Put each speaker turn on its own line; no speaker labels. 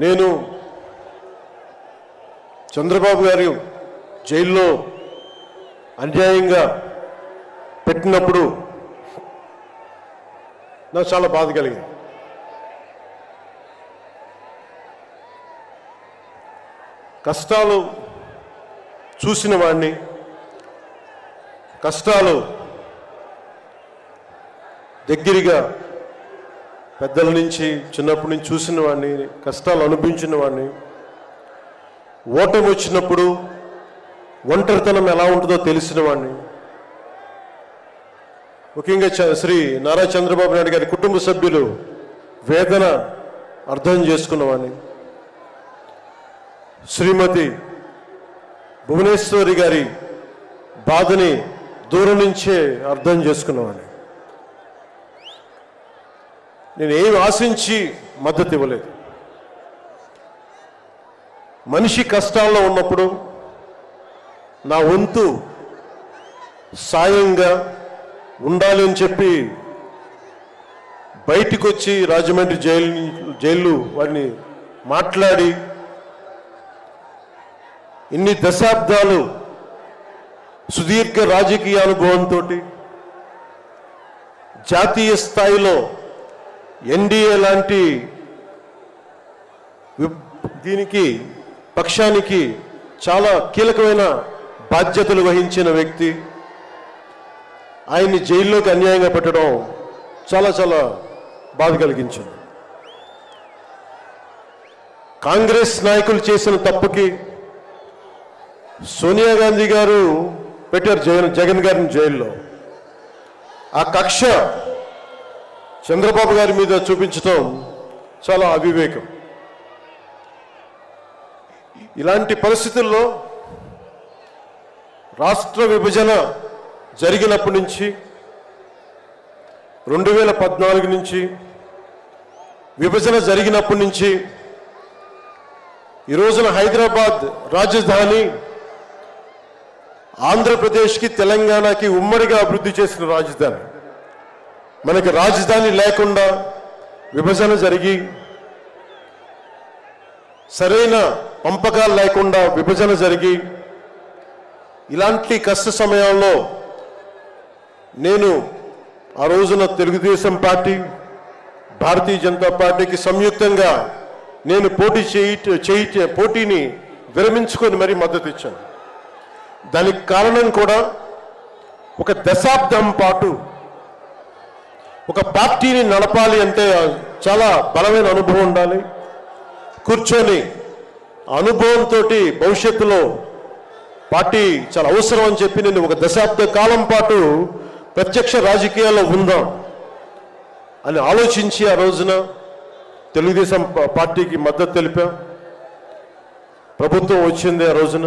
నేను చంద్రబాబు గారు జైల్లో అన్యాయంగా పెట్టినప్పుడు నాకు చాలా బాధ కలిగింది. కష్టాలు చూసిన వాడిని, కష్టాలు దగ్గరగా పెద్దల నుంచి చిన్నప్పటి నుంచి చూసిన వాడిని, కష్టాలు అనుభవించిన వాడిని, ఓటమి వచ్చినప్పుడు ఒంటరితనం ఎలా ఉంటుందో తెలిసిన వాడిని, ముఖ్యంగా శ్రీ నారా చంద్రబాబు నాయుడు గారి కుటుంబ సభ్యులు వేదన అర్థం చేసుకున్నవాడిని, శ్రీమతి భువనేశ్వరి గారి బాధని దూరం నుంచే అర్థం చేసుకున్నవాడిని. నేను ఏమి ఆశించి మద్దతు ఇవ్వలేదు. మనిషి కష్టాల్లో ఉన్నప్పుడు నా వంతు సాయంగా ఉండాలి అని చెప్పి బయటికి వచ్చి రాజమండ్రి జైలు వారిని మాట్లాడి ఇన్ని దశాబ్దాలు సుదీర్ఘ రాజకీయ అనుభవంతో జాతీయ స్థాయిలో ఎన్డీఏ లాంటి దీనికి పక్షానికి చాలా కీలకమైన బాధ్యతలు వహించిన వ్యక్తి ఆయన్ని జైల్లోకి అన్యాయంగా పెట్టడం చాలా చాలా బాధ కలిగించింది. కాంగ్రెస్ నాయకులు చేసిన తప్పుకి సోనియా గాంధీ గారు పెట్టారు జగన్ గారిని జైల్లో. ఆ కక్ష చంద్రబాబు గారి మీద చూపించడం చాలా అవివేకం. ఇలాంటి పరిస్థితుల్లో రాష్ట్ర విభజన జరిగినప్పటి నుంచి 2014 నుంచి విభజన జరిగినప్పటి నుంచి ఈ రోజున హైదరాబాద్ రాజధాని ఆంధ్రప్రదేశ్కి తెలంగాణకి ఉమ్మడిగా అభివృద్ధి చేసిన రాజధాని. మనకి రాజధాని లేకుండా విభజన జరిగి సరైన పంపకాలు లేకుండా విభజన జరిగి ఇలాంటి కష్ట సమయంలో నేను ఆ రోజున తెలుగుదేశం పార్టీ, భారతీయ జనతా పార్టీకి సంయుక్తంగా నేను పోటీని విరమించుకొని మరీ మద్దతు ఇచ్చాను. దానికి కారణం కూడా ఒక దశాబ్దం పాటు ఒక పార్టీని నడపాలి అంటే చాలా బలమైన అనుభవం ఉండాలి. కూర్చొని అనుభవంతో భవిష్యత్తులో పార్టీ చాలా అవసరం అని చెప్పి నేను ఒక దశాబ్ద కాలం పాటు ప్రత్యక్ష రాజకీయాల్లో ఉందాం అని ఆలోచించి ఆ రోజున తెలుగుదేశం పార్టీకి మద్దతు తెలిపాం. ప్రభుత్వం వచ్చింది ఆ రోజున.